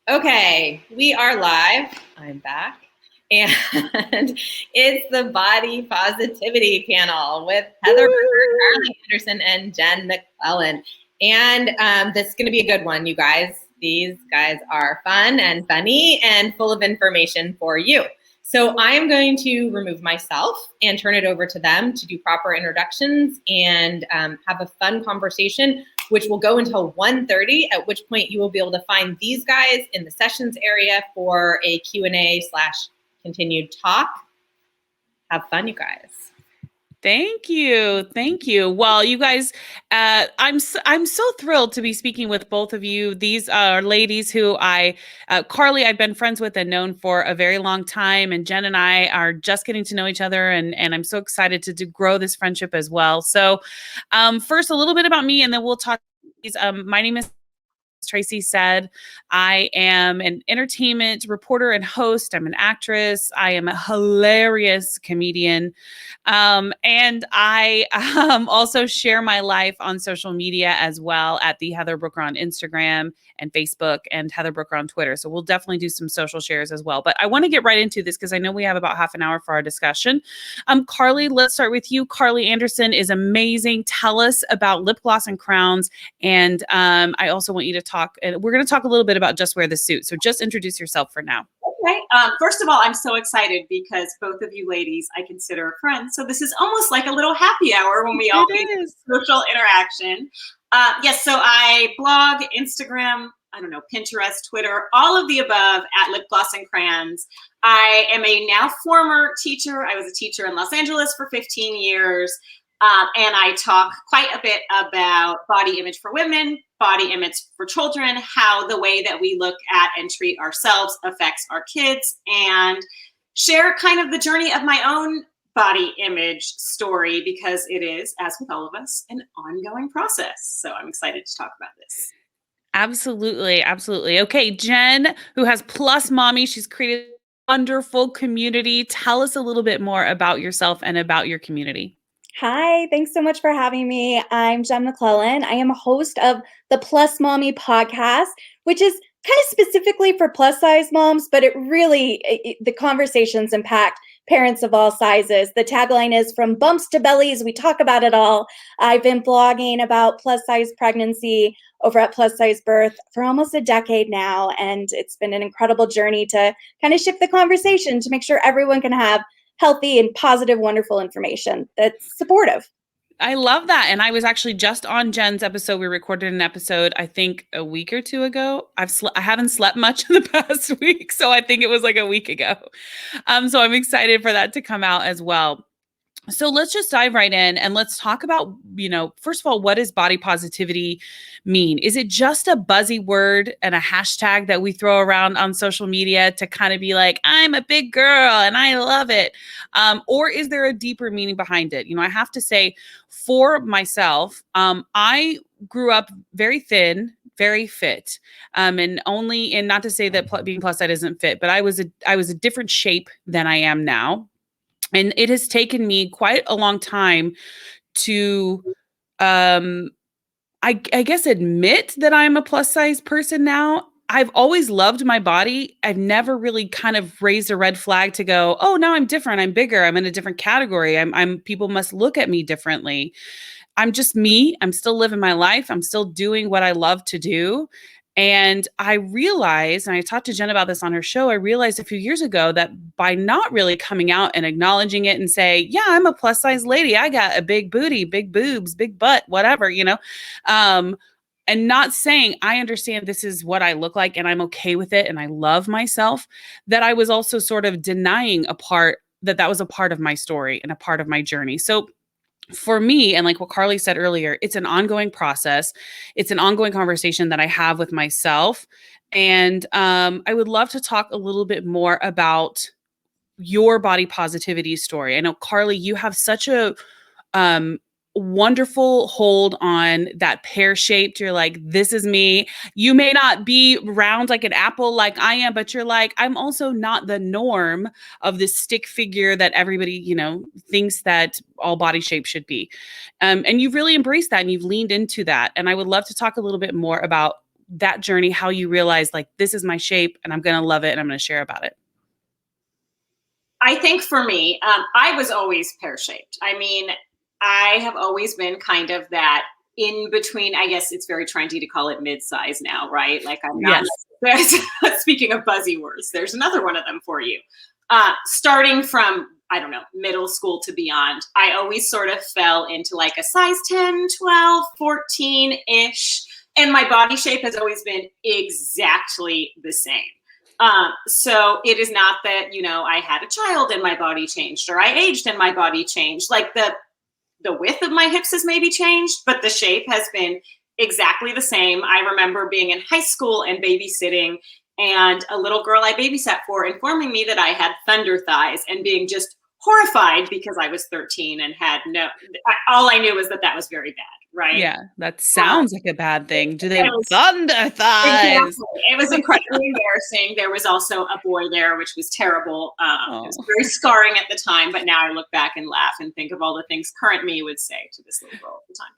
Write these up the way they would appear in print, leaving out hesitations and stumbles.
Okay, we are live. I'm back. And it's the Body Positivity Panel with Heather Berger, Carly Anderson, and Jen McClellan. And this is going to be a good one, you guys. These guys are fun and funny and full of information for you. So I'm going to remove myself and turn it over to them to do proper introductions and have a fun conversation, which will go until 1:30, at which point you will be able to find these guys in the sessions area for a Q&A/continued talk. Have fun, you guys. Thank you. Thank you. Well, you guys, I'm so thrilled to be speaking with both of you. These are ladies who Carly, I've been friends with and known for a very long time. And Jen and I are just getting to know each other. And I'm so excited to grow this friendship as well. So first, a little bit about me, and then we'll talk. My name is Tracy said. I am an entertainment reporter and host. I'm an actress. I am a hilarious comedian. And I also share my life on social media as well at the Heather Brooker on Instagram and Facebook and Heather Brooker on Twitter. So we'll definitely do some social shares as well. But I want to get right into this because I know we have about half an hour for our discussion. Carly, let's start with you. Carly Anderson is amazing. Tell us about lip gloss and crowns. And I also want you to talk, and we're going to talk a little bit about Just Wear the Suit. So just introduce yourself for now. Okay. First of all, I'm so excited because both of you ladies I consider friends. So this is almost like a little happy hour when we all get social interaction. Yes, so I blog, Instagram, Pinterest, Twitter, all of the above at Lip Gloss and Crayons. I am a now former teacher. I was a teacher in Los Angeles for 15 years. And I talk quite a bit about body image for women, body image for children, how the way that we look at and treat ourselves affects our kids, and share kind of the journey of my own body image story, because it is, as with all of us, an ongoing process. So I'm excited to talk about this. Absolutely. Absolutely. Okay, Jen, who has Plus Mommy, she's created a wonderful community. Tell us a little bit more about yourself and about your community. Hi, thanks so much for having me. I'm Jen McClellan. I am a host of the Plus Mommy podcast, which is kind of specifically for plus size moms, but the conversations impact parents of all sizes. The tagline is from bumps to bellies, we talk about it all. I've been blogging about plus size pregnancy over at Plus Size Birth for almost a decade now, and it's been an incredible journey to kind of shift the conversation to make sure everyone can have healthy and positive, wonderful information that's supportive. I love that. And I was actually just on Jen's episode. We recorded an episode, I think a week or two ago. I haven't slept much in the past week, so I think it was like a week ago. So I'm excited for that to come out as well. So let's just dive right in and let's talk about, first of all, what does body positivity mean? Is it just a buzzy word and a hashtag that we throw around on social media to kind of be like, I'm a big girl and I love it? Or is there a deeper meaning behind it? I have to say for myself, I grew up very thin, very fit. And not to say that being plus size isn't fit, but I was a different shape than I am now. And it has taken me quite a long time to, I guess, admit that I'm a plus size person now. I've always loved my body. I've never really kind of raised a red flag to go, oh, now I'm different. I'm bigger. I'm in a different category. People must look at me differently. I'm just me. I'm still living my life. I'm still doing what I love to do. And I realized, and I talked to Jen about this on her show, I realized a few years ago that by not really coming out and acknowledging it and say, yeah, I'm a plus size lady. I got a big booty, big boobs, big butt, whatever, and not saying I understand this is what I look like and I'm okay with it and I love myself, that I was also sort of denying that was a part of my story and a part of my journey. So for me, and like what Carly said earlier, it's an ongoing process. It's an ongoing conversation that I have with myself. And I would love to talk a little bit more about your body positivity story. I know, Carly, you have such a wonderful hold on that pear-shaped. You're like, this is me. You may not be round like an apple like I am, but you're like, I'm also not the norm of this stick figure that everybody, thinks that all body shapes should be. And you've really embraced that and you've leaned into that. And I would love to talk a little bit more about that journey, how you realized like, this is my shape and I'm going to love it and I'm going to share about it. I think for me, I was always pear-shaped. I mean, I have always been kind of that in between. I guess it's very trendy to call it mid-size now, right? Like I'm not, speaking of buzzy words, there's another one of them for you. Starting from, I don't know, middle school to beyond, I always sort of fell into like a size 10, 12, 14-ish. And my body shape has always been exactly the same. So it is not that, you know, I had a child and my body changed, or I aged and my body changed. Like the width of my hips has maybe changed, but the shape has been exactly the same. I remember being in high school and babysitting, and a little girl I babysat for informing me that I had thunder thighs and being just horrified because I was 13 and had all I knew was that was very bad. Right. Yeah. That sounds like a bad thing. Do they have thunder thighs? Exactly. It was incredibly embarrassing. There was also a boy there, which was terrible. It was very scarring at the time, but now I look back and laugh and think of all the things current me would say to this little girl at the time.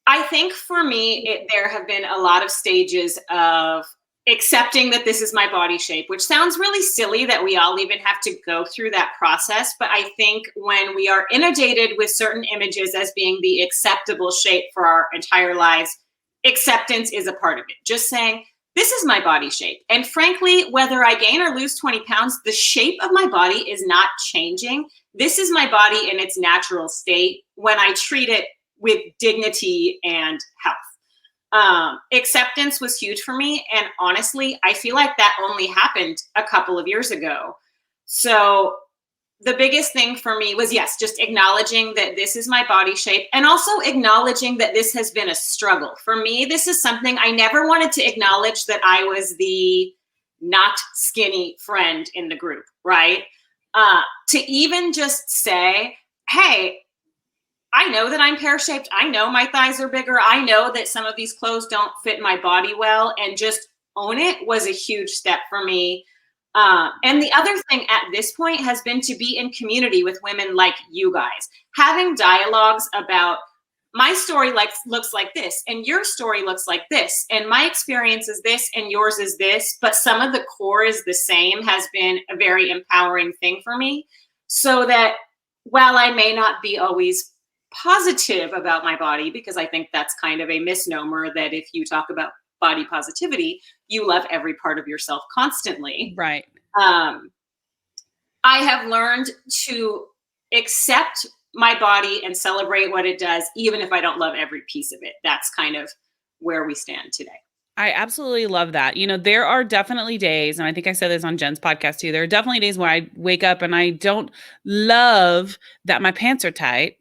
I think for me, there have been a lot of stages of accepting that this is my body shape, which sounds really silly that we all even have to go through that process. But I think when we are inundated with certain images as being the acceptable shape for our entire lives, acceptance is a part of it. Just saying, this is my body shape. And frankly, whether I gain or lose 20 pounds, the shape of my body is not changing. This is my body in its natural state when I treat it with dignity and health. Acceptance was huge for me. And honestly, I feel like that only happened a couple of years ago. So the biggest thing for me was, yes, just acknowledging that this is my body shape, and also acknowledging that this has been a struggle. For me, this is something I never wanted to acknowledge, that I was the not skinny friend in the group, right? To even just say, hey, I know that I'm pear-shaped. I know my thighs are bigger. I know that some of these clothes don't fit my body well, and just own it was a huge step for me. And the other thing at this point has been to be in community with women like you guys, having dialogues about my story looks like this, and your story looks like this, and my experience is this, and yours is this, but some of the core is the same, has been a very empowering thing for me. So that while I may not be always positive about my body, because I think that's kind of a misnomer that if you talk about body positivity, you love every part of yourself constantly. Right. I have learned to accept my body and celebrate what it does, even if I don't love every piece of it. That's kind of where we stand today. I absolutely love that. You know, there are definitely days, and I think I said this on Jen's podcast too, there are definitely days where I wake up and I don't love that my pants are tight.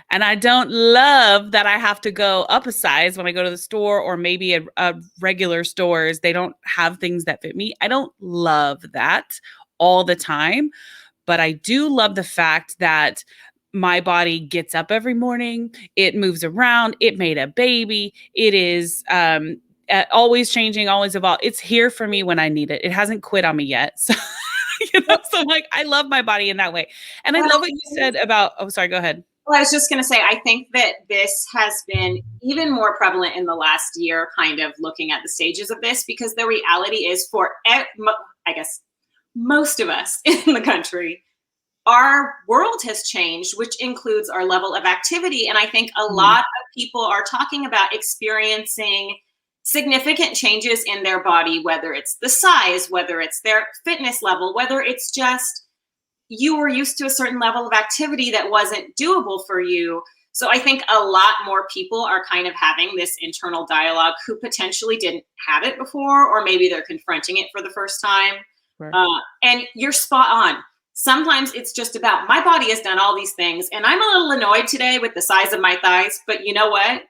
And I don't love that I have to go up a size when I go to the store, or maybe a regular stores, they don't have things that fit me. I don't love that all the time, but I do love the fact that my body gets up every morning. It moves around. It made a baby. It is always changing, always evolving. It's here for me when I need it. It hasn't quit on me yet. So, so like, I love my body in that way. And I love what you said about, oh, sorry, go ahead. Well, I was just going to say, I think that this has been even more prevalent in the last year, kind of looking at the stages of this, because the reality is for, I guess, most of us in the country, our world has changed, which includes our level of activity. And I think a lot of people are talking about experiencing significant changes in their body, whether it's the size, whether it's their fitness level, whether it's just you were used to a certain level of activity that wasn't doable for you. So I think a lot more people are kind of having this internal dialogue who potentially didn't have it before, or maybe they're confronting it for the first time. Right. And you're spot on. Sometimes it's just about, my body has done all these things and I'm a little annoyed today with the size of my thighs, but you know what?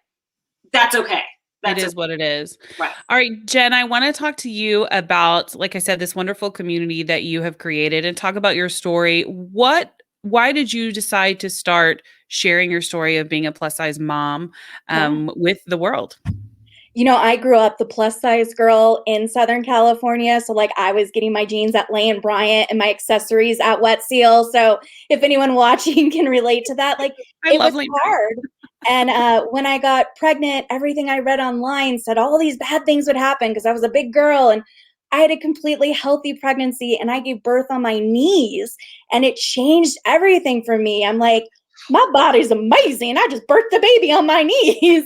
That's okay. It is what it is. Right. All right, Jen, I want to talk to you about, like I said, this wonderful community that you have created, and talk about your story. Why did you decide to start sharing your story of being a plus size mom with the world? You know, I grew up the plus size girl in Southern California. So like I was getting my jeans at Lane Bryant and my accessories at Wet Seal. So if anyone watching can relate to that, like it was hard. And when I got pregnant, everything I read online said all these bad things would happen because I was a big girl. And I had a completely healthy pregnancy and I gave birth on my knees. And it changed everything for me. I'm like, my body's amazing. I just birthed the baby on my knees,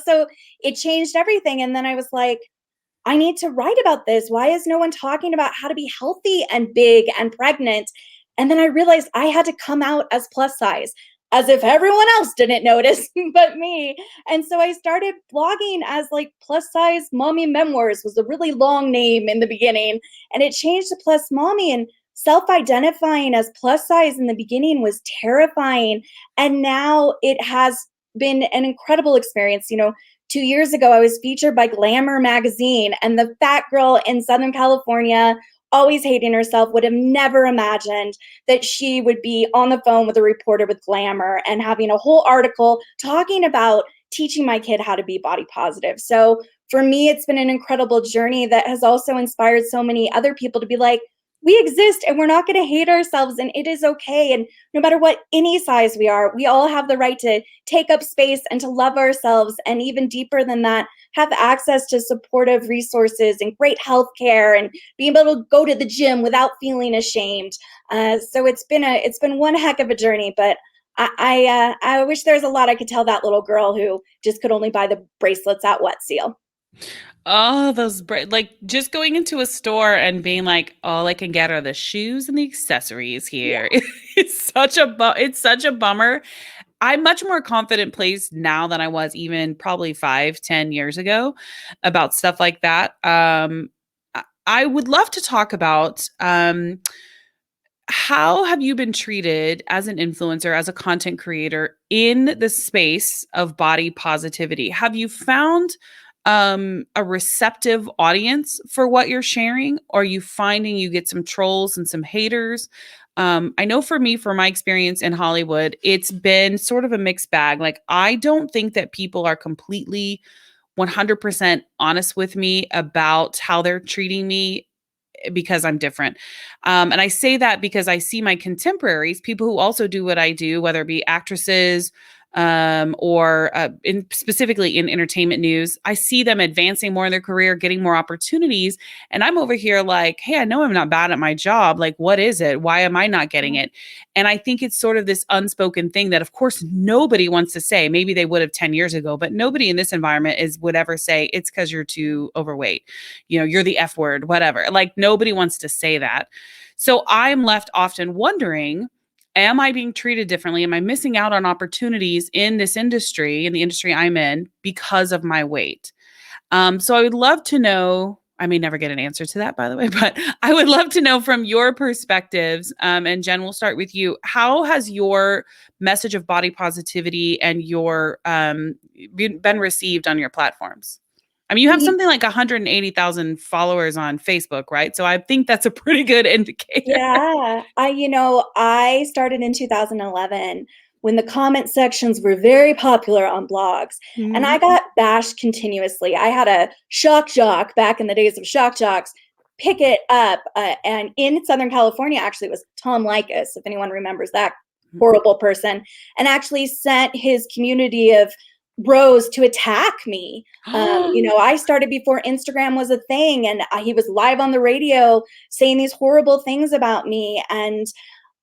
so it changed everything. And then I was like, I need to write about this. Why is no one talking about how to be healthy and big and pregnant? And then I realized I had to come out as plus size, as if everyone else didn't notice but me. And so I started blogging as like plus size mommy memoirs was a really long name in the beginning. And it changed to plus mommy, and self-identifying as plus size in the beginning was terrifying. And now it has been an incredible experience. 2 years ago, I was featured by Glamour magazine, and the fat girl in Southern California, always hating herself, would have never imagined that she would be on the phone with a reporter with Glamour and having a whole article talking about teaching my kid how to be body positive. So for me, it's been an incredible journey that has also inspired so many other people to be like, we exist and we're not going to hate ourselves, and it is okay. And no matter what any size we are, we all have the right to take up space and to love ourselves. And even deeper than that, have access to supportive resources and great health care and being able to go to the gym without feeling ashamed. So it's been one heck of a journey, but I wish there was a lot I could tell that little girl who just could only buy the bracelets at Wet Seal. Oh, like just going into a store and being like, all I can get are the shoes and the accessories here. Yeah. It's such a bummer. I'm much more confident place now than I was even probably 5-10 years ago about stuff like that. I would love to talk about how have you been treated as an influencer, as a content creator in the space of body positivity? Have you found a receptive audience for what you're sharing? Or are you finding you get some trolls and some haters? I know for me, for my experience in Hollywood, it's been sort of a mixed bag. Like, I don't think that people are completely 100% honest with me about how they're treating me because I'm different. And I say that because I see my contemporaries, people who also do what I do, whether it be actresses, or specifically in entertainment news, I see them advancing more in their career, getting more opportunities. And I'm over here like, hey, I know I'm not bad at my job. Like, what is it? Why am I not getting it? And I think it's sort of this unspoken thing that, of course, nobody wants to say. Maybe they would have 10 years ago, but nobody in this environment would ever say it's because you're too overweight. You're the F word, whatever. Like, nobody wants to say that. So I'm left often wondering, am I being treated differently? Am I missing out on opportunities in this industry, in the industry I'm in, because of my weight? So I would love to know, I may never get an answer to that, by the way, but I would love to know from your perspectives, and Jen, we'll start with you. How has your message of body positivity and your been received on your platforms? I mean, you have something like 180,000 followers on Facebook, right? So I think that's a pretty good indicator. Yeah. I started in 2011 when the comment sections were very popular on blogs, and I got bashed continuously. I had a shock jock back in the days of shock jocks pick it up, and in Southern California, actually, it was Tom Likas, if anyone remembers that horrible person, and actually sent his community of bros to attack me. I started before Instagram was a thing, and he was live on the radio saying these horrible things about me. And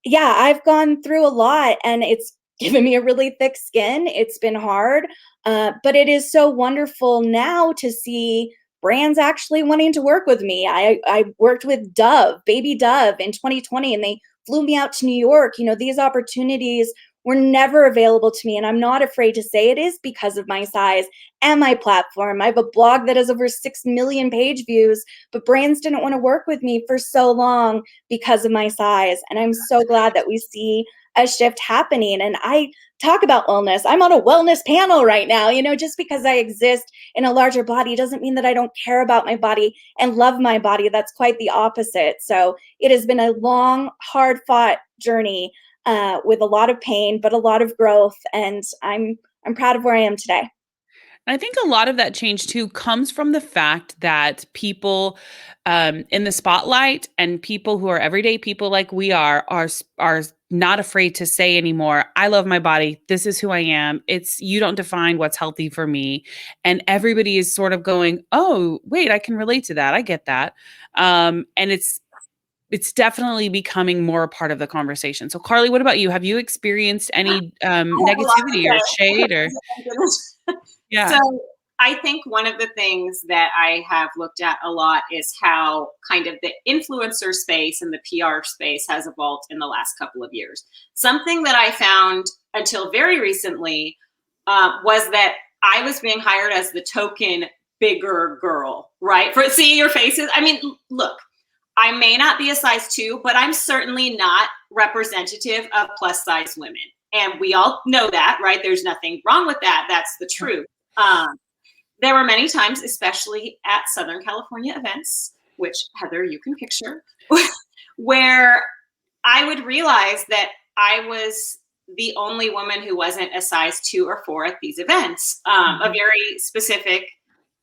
yeah, I've gone through a lot, and it's given me a really thick skin. It's been hard, but it is so wonderful now to see brands actually wanting to work with me. I worked with Dove, Baby Dove, in 2020, and they flew me out to New York. These opportunities were never available to me, and I'm not afraid to say it is because of my size and my platform. I have a blog that has over 6 million page views, but brands didn't want to work with me for so long because of my size. And I'm so glad that we see a shift happening. And I talk about wellness. I'm on a wellness panel right now. Just because I exist in a larger body doesn't mean that I don't care about my body and love my body. That's quite the opposite. So it has been a long, hard fought journey, with a lot of pain, but a lot of growth. And I'm proud of where I am today. I think a lot of that change too comes from the fact that people in the spotlight and people who are everyday people like we are not afraid to say anymore, I love my body. This is who I am. You don't define what's healthy for me. And everybody is sort of going, oh, wait, I can relate to that. I get that. And it's definitely becoming more a part of the conversation. So Carly, what about you? Have you experienced any negativity or shade or? Yeah. So I think one of the things that I have looked at a lot is how kind of the influencer space and the PR space has evolved in the last couple of years. Something that I found until very recently was that I was being hired as the token bigger girl, right? For seeing your faces. I mean, look, I may not be a size 2, but I'm certainly not representative of plus size women. And we all know that, right? There's nothing wrong with that. That's the truth. There were many times, especially at Southern California events, which Heather, you can picture, where I would realize that I was the only woman who wasn't a size 2 or 4 at these events. A very specific,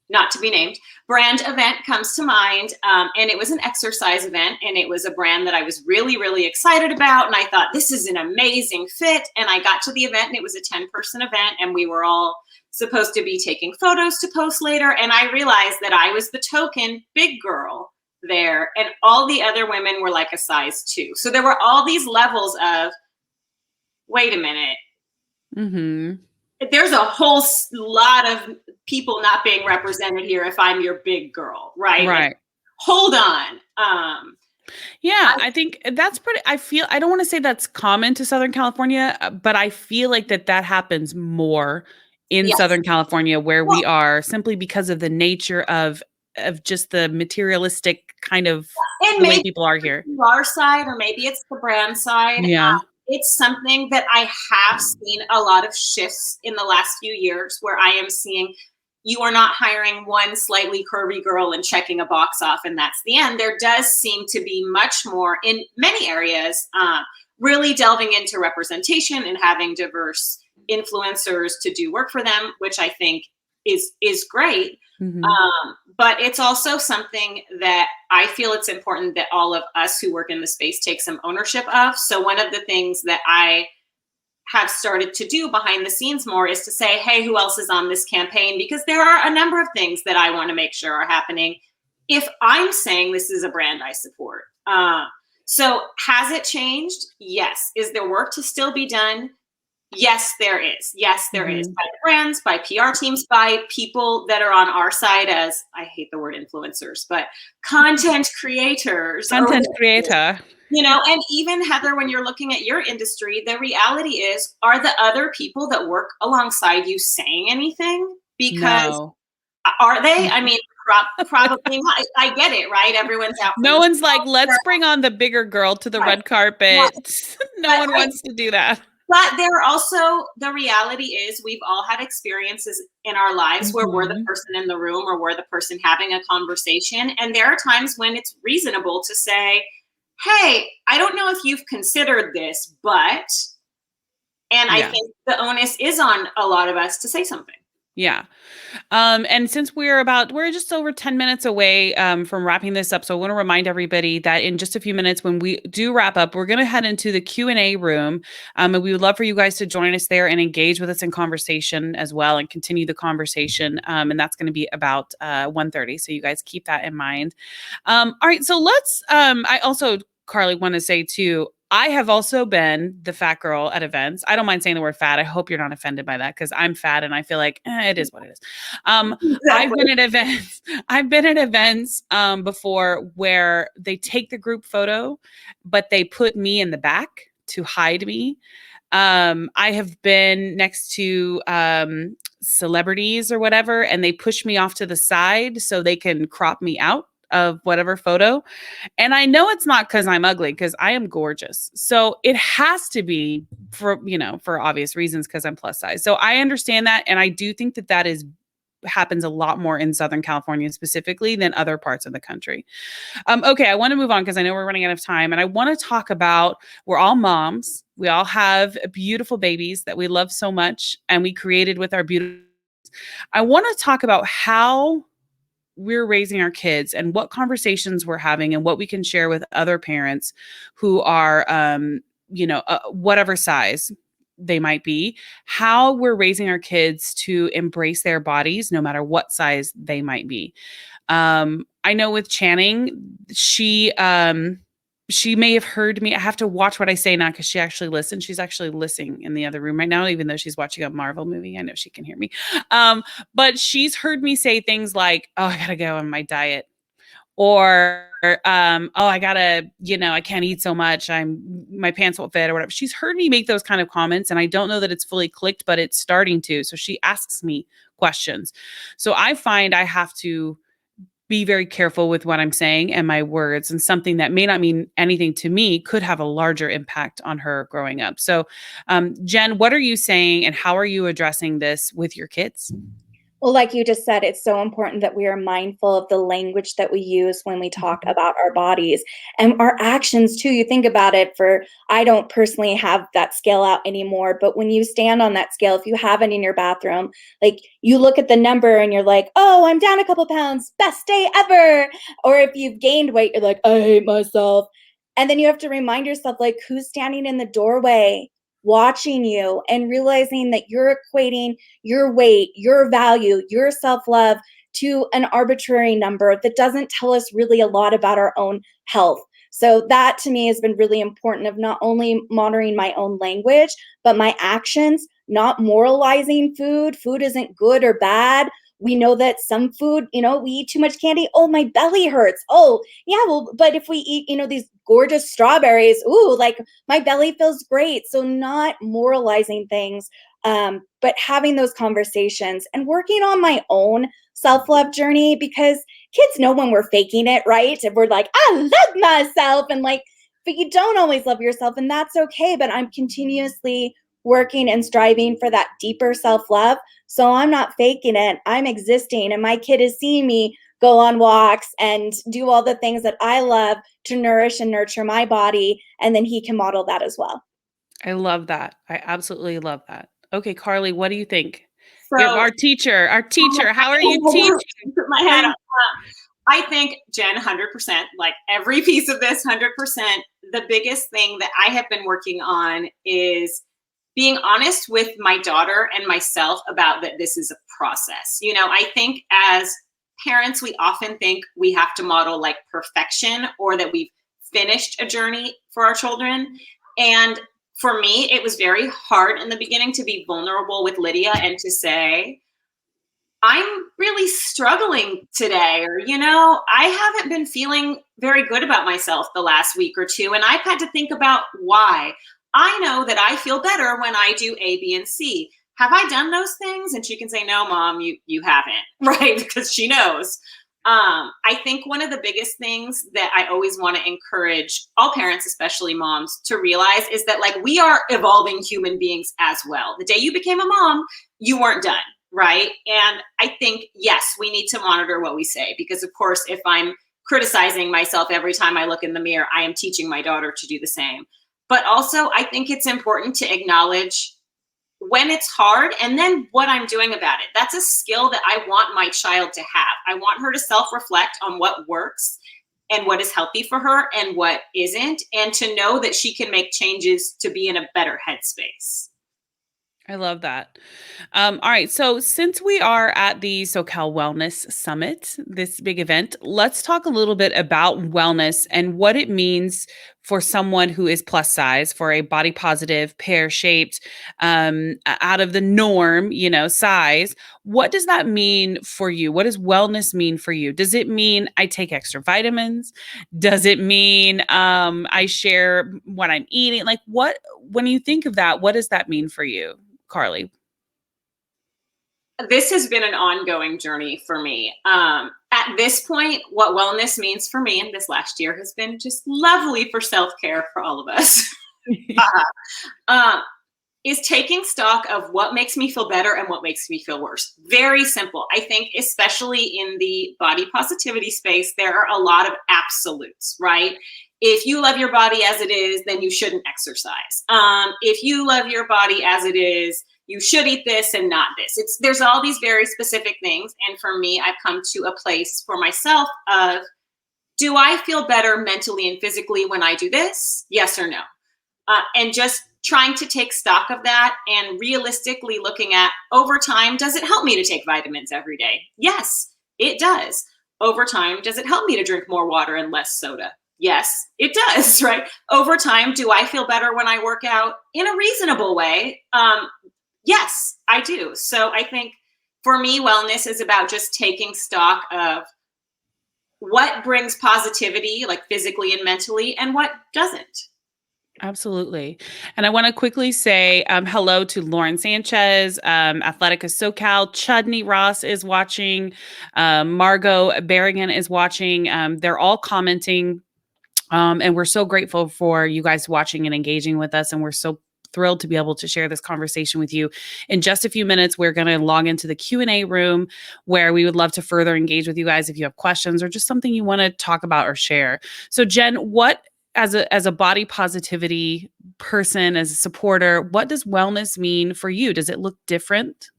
not to be named, brand event comes to mind. And it was an exercise event, and it was a brand that I was really, really excited about. And I thought, this is an amazing fit. And I got to the event, and it was a 10-person event, and we were all supposed to be taking photos to post later. And I realized that I was the token big girl there, and all the other women were like a size 2. So there were all these levels of, wait a minute. There's a whole lot of people not being represented here if I'm your big girl, right? Right. Like, hold on. I think that's I don't want to say that's common to Southern California, but I feel like that happens more in Southern California where we are, simply because of the nature of just the materialistic kind of the way people are here. Our side, or maybe it's the brand side. Yeah. It's something that I have seen a lot of shifts in the last few years, where I am seeing you are not hiring one slightly curvy girl and checking a box off and that's the end. There does seem to be much more in many areas, really delving into representation and having diverse influencers to do work for them, which I think is great. But it's also something that I feel it's important that all of us who work in the space take some ownership of. So one of the things that I have started to do behind the scenes more is to say, hey, who else is on this campaign? Because there are a number of things that I want to make sure are happening if I'm saying this is a brand I support. So has it changed? Yes. Is there work to still be done? Yes, there is. Yes, there is. By brands, by PR teams, by people that are on our side as, I hate the word influencers, but content creators. Content creator. You know, and even Heather, when you're looking at your industry, the reality is, are the other people that work alongside you saying anything? Because are they? I mean, probably not. I get it, right? Everyone's out. No one's like, let's bring on the bigger girl to the red carpet. No one wants to do that. But there are also, the reality is, we've all had experiences in our lives where we're the person in the room, or we're the person having a conversation. And there are times when it's reasonable to say, hey, I don't know if you've considered this, but, and I think the onus is on a lot of us to say something. Yeah. And since we're just over 10 minutes away from wrapping this up. So I want to remind everybody that in just a few minutes, when we do wrap up, we're going to head into the Q&A room. And we would love for you guys to join us there and engage with us in conversation as well, and continue the conversation. And that's going to be about 1:30. So you guys keep that in mind. All right. So let's, I also, Carly, want to say too, I have also been the fat girl at events. I don't mind saying the word fat. I hope you're not offended by that, because I'm fat and I feel like it is what it is. Exactly. I've been at events before where they take the group photo, but they put me in the back to hide me. I have been next to celebrities or whatever, and they push me off to the side so they can crop me out of whatever photo. And I know it's not because I'm ugly, because I am gorgeous. So it has to be for obvious reasons, because I'm plus size. So I understand that. And I do think that happens a lot more in Southern California specifically than other parts of the country. Okay, I want to move on because I know we're running out of time. And I want to talk about, we're all moms. We all have beautiful babies that we love so much, and we created with our beautiful. I want to talk about how we're raising our kids and what conversations we're having and what we can share with other parents who are whatever size they might be, how we're raising our kids to embrace their bodies, no matter what size they might be. I know with Channing, she may have heard me. I have to watch what I say now because she actually listens. She's actually listening in the other room right now, even though she's watching a Marvel movie. I know she can hear me. But she's heard me say things like, "Oh, I gotta go on my diet," or "Oh, I gotta, I can't eat so much. My pants won't fit," or whatever. She's heard me make those kind of comments, and I don't know that it's fully clicked, but it's starting to. So she asks me questions. So I find I have to be very careful with what I'm saying and my words, and something that may not mean anything to me could have a larger impact on her growing up. So, Jen, what are you saying and how are you addressing this with your kids? Well, like you just said, it's so important that we are mindful of the language that we use when we talk about our bodies and our actions too. You think about it, I don't personally have that scale out anymore, but when you stand on that scale, if you have it in your bathroom, like you look at the number and you're like, oh, I'm down a couple pounds, best day ever. Or if you've gained weight, you're like, I hate myself. And then you have to remind yourself, like, who's standing in the doorway watching you, and realizing that you're equating your weight, your value, your self-love to an arbitrary number that doesn't tell us really a lot about our own health. So that to me has been really important, of not only monitoring my own language, but my actions, not moralizing food. Food isn't good or bad. We know that some food, we eat too much candy. Oh, my belly hurts. Oh, yeah, well, but if we eat, these gorgeous strawberries, ooh, like my belly feels great. So not moralizing things, but having those conversations and working on my own self-love journey, because kids know when we're faking it, right? If we're like, I love myself, and but you don't always love yourself, and that's okay. But I'm continuously working and striving for that deeper self-love. So I'm not faking it. I'm existing. And my kid is seeing me go on walks and do all the things that I love to nourish and nurture my body. And then he can model that as well. I love that. I absolutely love that. Okay, Carly, what do you think? So, our teacher, how are you teaching? Put my head up. I think, Jen, 100%, like every piece of this, 100%, the biggest thing that I have been working on is being honest with my daughter and myself about that this is a process. I think as parents, we often think we have to model like perfection, or that we've finished a journey for our children. And for me, it was very hard in the beginning to be vulnerable with Lydia and to say, I'm really struggling today, or, I haven't been feeling very good about myself the last week or two. And I've had to think about why. I know that I feel better when I do A, B, and C. Have I done those things? And she can say, no, Mom, you haven't, right? Because she knows. I think one of the biggest things that I always want to encourage all parents, especially moms, to realize is that we are evolving human beings as well. The day you became a mom, you weren't done, right? And I think, yes, we need to monitor what we say, because of course, if I'm criticizing myself every time I look in the mirror, I am teaching my daughter to do the same. But also, I think it's important to acknowledge when it's hard and then what I'm doing about it. That's a skill that I want my child to have. I want her to self-reflect on what works and what is healthy for her and what isn't, and to know that she can make changes to be in a better headspace. I love that. All right. So since we are at the SoCal Wellness Summit, this big event, let's talk a little bit about wellness and what it means for someone who is plus size, for a body positive, pear-shaped, out of the norm, size. What does that mean for you? What does wellness mean for you? Does it mean I take extra vitamins? Does it mean I share what I'm eating? When you think of that, what does that mean for you, Carly? This has been an ongoing journey for me. At this point, what wellness means for me, and this last year has been just lovely for self-care for all of us, is taking stock of what makes me feel better and what makes me feel worse. Very simple. I think especially in the body positivity space, there are a lot of absolutes, right? If you love your body as it is, then you shouldn't exercise. If you love your body as it is, you should eat this and not this. There's all these very specific things. And for me, I've come to a place for myself of, do I feel better mentally and physically when I do this? Yes or no? and just trying to take stock of that and realistically looking at over time, does it help me to take vitamins every day? Yes, it does. Over time, does it help me to drink more water and less soda? Yes, it does, right? Over time, do I feel better when I work out in a reasonable way? Yes, I do. So I think for me, wellness is about just taking stock of what brings positivity, like physically and mentally, and what doesn't. Absolutely. And I want to quickly say hello to Lauren Sanchez, Athletica SoCal, Chudney Ross is watching, Margot Berrigan is watching. They're all commenting. And we're so grateful for you guys watching and engaging with us. And we're so thrilled to be able to share this conversation with you. In just a few minutes, we're going to log into the Q&A room where we would love to further engage with you guys if you have questions or just something you want to talk about or share. So Jen, what as a body positivity person, as a supporter, what does wellness mean for you? Does it look different?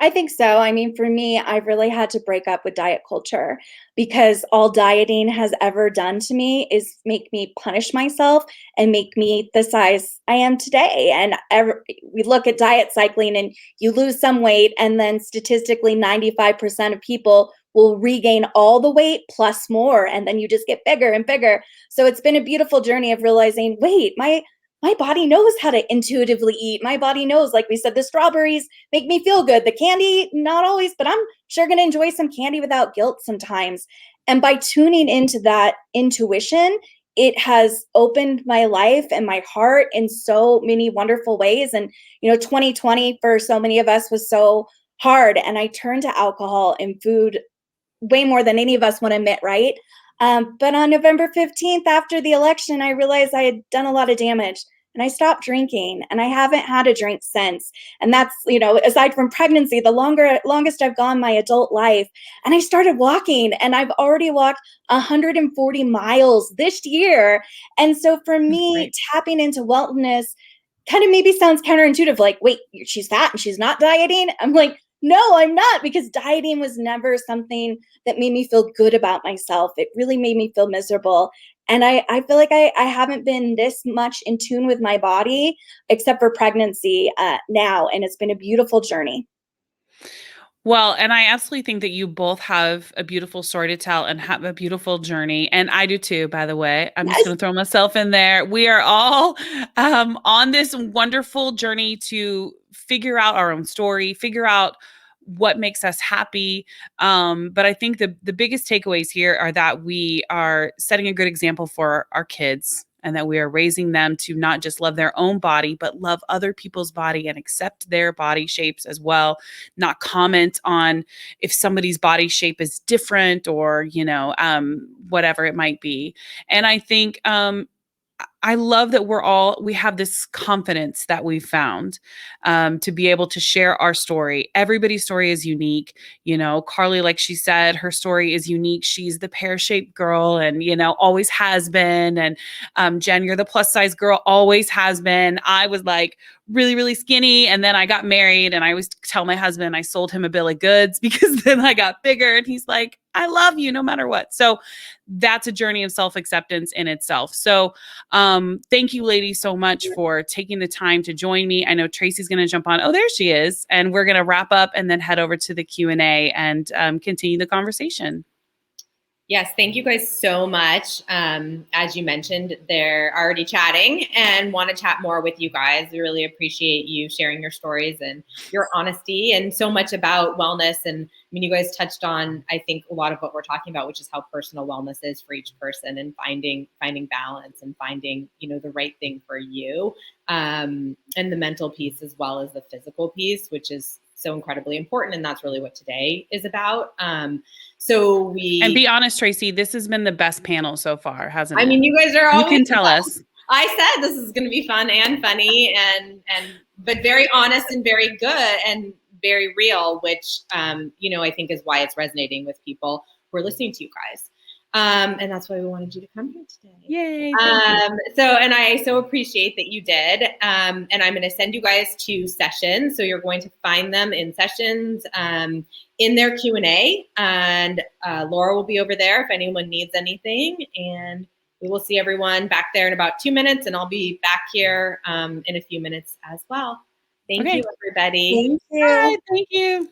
I think so. I mean, for me, I've really had to break up with diet culture because all dieting has ever done to me is make me punish myself and make me the size I am today. And we look at diet cycling and you lose some weight, and then statistically 95% of people will regain all the weight plus more, and then you just get bigger and bigger. So it's been a beautiful journey of realizing, wait, my body knows how to intuitively eat. My body knows, like we said, the strawberries make me feel good. The candy, not always, but I'm sure going to enjoy some candy without guilt sometimes. And by tuning into that intuition, it has opened my life and my heart in so many wonderful ways. And, 2020 for so many of us was so hard. And I turned to alcohol and food way more than any of us want to admit, right? But on November 15th, after the election, I realized I had done a lot of damage and I stopped drinking, and I haven't had a drink since. And that's, aside from pregnancy, the longest I've gone my adult life. And I started walking, and I've already walked 140 miles this year. And so for me, tapping into wellness kind of maybe sounds counterintuitive, like, wait, she's fat and she's not dieting. I'm like, no, I'm not, because dieting was never something that made me feel good about myself. It really made me feel miserable. And I feel like I haven't been this much in tune with my body except for pregnancy now. And it's been a beautiful journey. Well, and I absolutely think that you both have a beautiful story to tell and have a beautiful journey. And I do too, by the way. I'm just going to throw myself in there. We are all on this wonderful journey to figure out our own story, figure out what makes us happy. But I think the biggest takeaways here are that we are setting a good example for our kids, and that we are raising them to not just love their own body, but love other people's body and accept their body shapes as well. Not comment on if somebody's body shape is different or, whatever it might be. And I think, I love that we have this confidence that we've found to be able to share our story. Everybody's story is unique. Carly, like she said, her story is unique. She's the pear-shaped girl and, always has been. And Jen, you're the plus size girl, always has been. I was like really, really skinny. And then I got married, and I always tell my husband I sold him a bill of goods because then I got bigger, and he's like, I love you no matter what. So that's a journey of self-acceptance in itself. So thank you, ladies, so much for taking the time to join me. I know Tracy's going to jump on. Oh, there she is. And we're going to wrap up and then head over to the Q&A and continue the conversation. Yes, thank you guys so much. As you mentioned, they're already chatting and want to chat more with you guys. We really appreciate you sharing your stories and your honesty and so much about wellness. And you guys touched on, I think, a lot of what we're talking about, which is how personal wellness is for each person, and finding balance and finding, the right thing for you, and the mental piece as well as the physical piece, which is so incredibly important. And that's really what today is about. And be honest, Tracy, this has been the best panel so far, hasn't it? You guys are always, you can tell us. I said this is going to be fun and funny but very honest and very good and very real, which, I think is why it's resonating with people who are listening to you guys. And that's why we wanted you to come here today. Yay. And I so appreciate that you did. And I'm going to send you guys to sessions. So you're going to find them in sessions, in their Q&A, and Laura will be over there if anyone needs anything. And we will see everyone back there in about 2 minutes, and I'll be back here in a few minutes as well. Thank you, everybody. Thank you. Bye. Thank you.